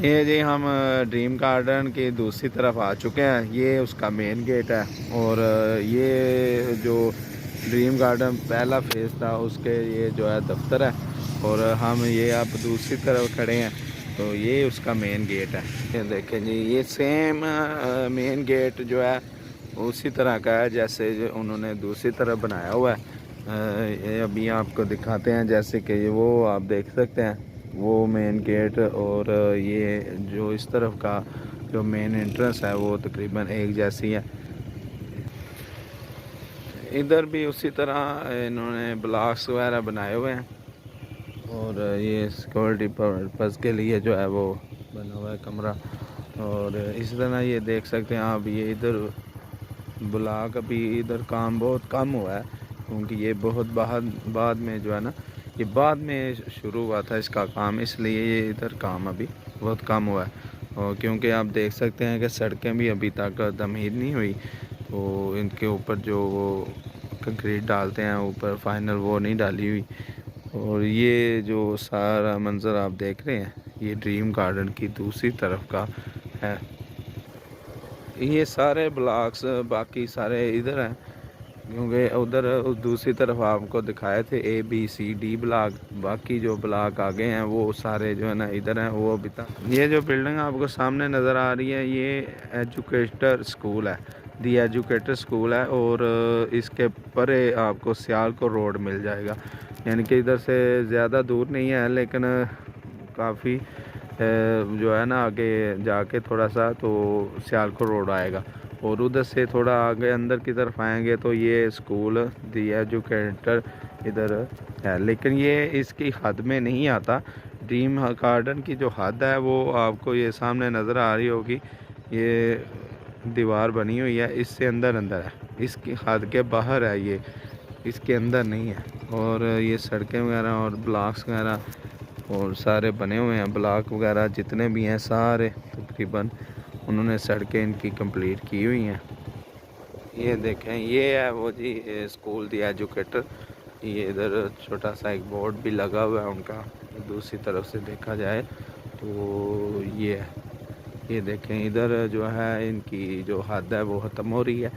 ये जी हम dream garden की दूसरी तरफ आ चुके हैं। ये उसका मेन गेट है और ये जो ड्रीम गार्डन पहला फेज़ था उसके ये जो है दफ्तर है और हम ये अब दूसरी तरफ खड़े हैं तो ये उसका मेन गेट है। ये देखें जी, ये सेम मेन गेट जो है उसी तरह का है जैसे जो उन्होंने दूसरी तरफ बनाया हुआ है। ये अभी आपको दिखाते हैं, जैसे कि वो आप देख सकते हैं वो मेन गेट और ये जो इस तरफ का जो मेन एंट्रेंस है वो तकरीबन एक जैसी है। इधर भी उसी तरह इन्होंने ब्लॉक्स वगैरह बनाए हुए हैं और ये सिक्योरिटी पर्पज़ के लिए जो है वो बना हुआ है कमरा। और इस तरह ये देख सकते हैं आप, ये इधर ब्लॉक अभी इधर काम बहुत कम हुआ है क्योंकि ये बहुत बाद में जो है ना, ये बाद में शुरू हुआ था इसका काम, इसलिए ये इधर काम अभी बहुत कम हुआ है। और क्योंकि आप देख सकते हैं कि सड़कें भी अभी तक तमीर नहीं हुई तो इनके ऊपर जो वो कंक्रीट डालते हैं ऊपर फाइनल वो नहीं डाली हुई। और ये जो सारा मंज़र आप देख रहे हैं ये ड्रीम गार्डन की दूसरी तरफ का है। ये सारे ब्लॉक्स बाकी सारे इधर हैं क्योंकि उधर उस दूसरी तरफ आपको दिखाए थे ABCD ब्लॉक, बाकी जो ब्लॉक आगे हैं वो सारे जो है ना इधर हैं वो अभी तक। ये जो बिल्डिंग आपको सामने नज़र आ रही है ये एजुकेटर स्कूल है, दी एजुकेटर स्कूल है और इसके परे आपको सियालकोट रोड मिल जाएगा, यानी कि इधर से ज़्यादा दूर नहीं है लेकिन काफ़ी जो है ना आगे जाके थोड़ा सा तो सियालकोट रोड आएगा और उधर से थोड़ा आगे अंदर की तरफ आएंगे तो ये स्कूल दी एजुकेटर इधर है, लेकिन ये इसकी हद में नहीं आता। ड्रीम गार्डन की जो हद है वो आपको ये सामने नज़र आ रही होगी, ये दीवार बनी हुई है इससे अंदर अंदर है, इसकी हद के बाहर है ये, इसके अंदर नहीं है। और ये सड़कें वगैरह और ब्लॉक्स वगैरह और सारे बने हुए हैं, ब्लॉक वगैरह जितने भी हैं सारे तकरीबन उन्होंने सड़कें इनकी कंप्लीट की हुई हैं। ये देखें ये है वो जी स्कूल दी एजुकेटर, ये इधर छोटा सा एक बोर्ड भी लगा हुआ है उनका, दूसरी तरफ से देखा जाए तो ये है। ये देखें इधर जो है इनकी जो हद है वो ख़त्म हो रही है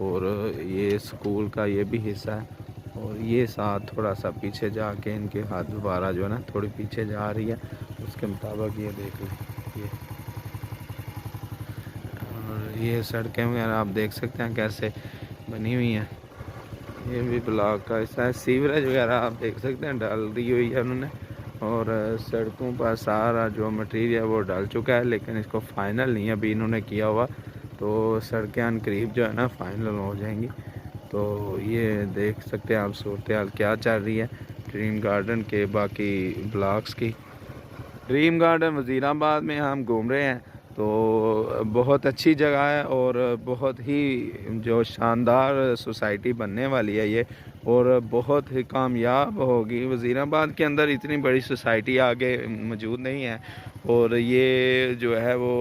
और ये स्कूल का ये भी हिस्सा है और ये साथ थोड़ा सा पीछे जाके इनकी हद दोबारा जो है ना थोड़ी पीछे जा रही है, उसके मुताबिक ये देख लें। ये सड़कें वगैरह आप देख सकते हैं कैसे बनी हुई हैं। ये भी ब्लॉक का हिस्सा है, सीवरेज वगैरह आप देख सकते हैं डाल दी हुई है उन्होंने और सड़कों पर सारा जो मटेरियल वो डाल चुका है लेकिन इसको फाइनल नहीं अभी इन्होंने किया हुआ, तो सड़कें अनकरीब जो है ना फाइनल हो जाएंगी। तो ये देख सकते हैं आप सूरत हाल क्या चल रही है ड्रीम गार्डन के बाकी ब्लॉक्स की। ड्रीम गार्डन वज़ीराबाद में हम घूम रहे हैं तो बहुत अच्छी जगह है और बहुत ही जो शानदार सोसाइटी बनने वाली है ये और बहुत ही कामयाब होगी। वज़ीराबाद के अंदर इतनी बड़ी सोसाइटी आगे मौजूद नहीं है और ये जो है वो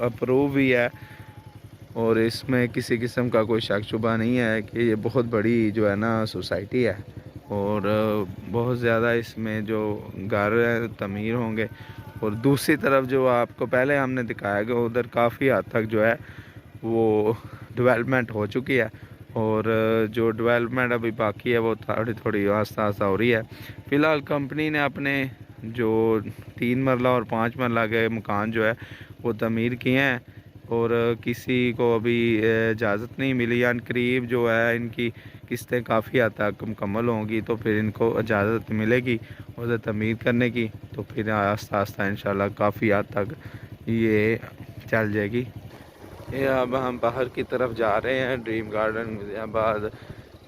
अप्रूव भी है और इसमें किसी किस्म का कोई शक शुबा नहीं है कि ये बहुत बड़ी जो है ना सोसाइटी है और बहुत ज़्यादा इसमें जो घर है तमीर होंगे। और दूसरी तरफ जो आपको पहले हमने दिखाया कि उधर काफ़ी हद तक जो है वो डेवलपमेंट हो चुकी है और जो डेवलपमेंट अभी बाकी है वो थोड़ी थोड़ी आस्ता आस्ता हो रही है। फ़िलहाल कंपनी ने अपने जो 3 मरला और 5 मरला के मकान जो है वो तमीर किए हैं और किसी को अभी इजाज़त नहीं मिली, यानी करीब जो है इनकी किस्तें काफ़ी हद तक मुकम्मल होंगी तो फिर इनको इजाज़त मिलेगी उधर तमीर करने की, तो फिर आस्ता आस्ता इंशाल्लाह काफ़ी हद तक ये चल जाएगी। ये अब हम बाहर की तरफ जा रहे हैं ड्रीम गार्डन गाज़ियाबाद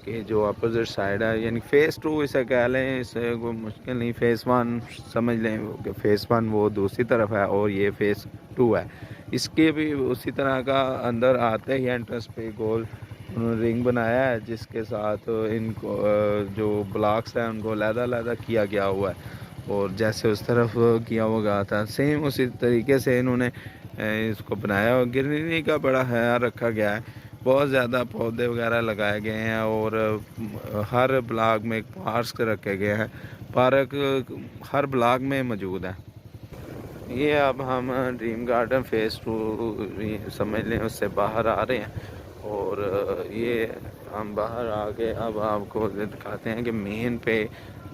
की जो अपोजिट साइड है, यानी फ़ेज़ 2 इसे कह लें, इसे कोई मुश्किल नहीं, फ़ेज़ 1 समझ लें कि फ़ेज़ 1 वो दूसरी तरफ है और ये फ़ेज़ 2 है। इसके भी उसी तरह का अंदर आते ही एंट्रेंस पे गोल उन्होंने रिंग बनाया है जिसके साथ इनको जो ब्लॉक्स हैं उनको अलग-अलग किया गया हुआ है और जैसे उस तरफ किया हुआ था सेम उसी तरीके से इन्होंने इसको बनाया और ग्रीनरी का बड़ा ख्याल रखा गया है। बहुत ज़्यादा पौधे वगैरह लगाए गए हैं और हर ब्लॉक में एक पार्क रखे गए हैं, पार्क हर ब्लॉक में मौजूद है। ये अब हम ड्रीम गार्डन फेज़ 2 समझ लें उससे बाहर आ रहे हैं। और ये हम बाहर आके अब आपको दिखाते हैं कि मेन पे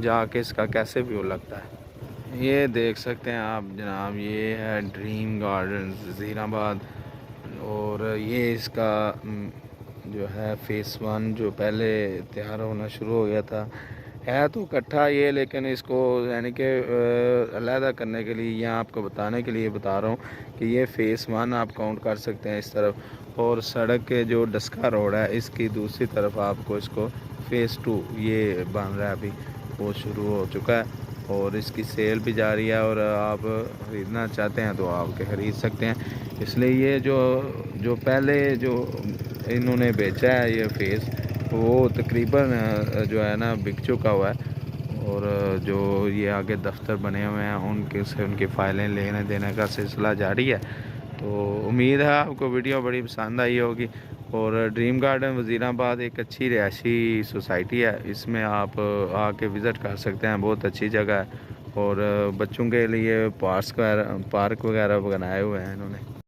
जाके इसका कैसे व्यू लगता है। ये देख सकते हैं आप जनाब, ये है ड्रीम गार्डन वज़ीराबाद। और ये इसका जो है फ़ेज़ 1 जो पहले तैयार होना शुरू हो गया था, है तो इकट्ठा ये, लेकिन इसको यानी कि अलहदा करने के लिए या आपको बताने के लिए बता रहा हूँ कि ये फ़ेज़ 1 आप काउंट कर सकते हैं इस तरफ। और सड़क के जो डस्का रोड है इसकी दूसरी तरफ आपको इसको फ़ेज़ 2 ये बन रहा है, अभी वो शुरू हो चुका है और इसकी सेल भी जारी है। और आप ख़रीदना चाहते हैं तो आप ख़रीद सकते हैं। इसलिए ये जो जो पहले जो इन्होंने बेचा है ये फ़ेज़, वो तकरीबन जो है ना बिक चुका हुआ है। और जो ये आगे दफ्तर बने हुए हैं उनके से उनकी फ़ाइलें लेने देने का सिलसिला जारी है। तो उम्मीद है आपको वीडियो बड़ी पसंद आई होगी। और ड्रीम गार्डन वज़ीराबाद एक अच्छी रिहायशी सोसाइटी है, इसमें आप आके विज़िट कर सकते हैं, बहुत अच्छी जगह है। और बच्चों के लिए पार्क वगैरह बनाए हुए हैं इन्होंने।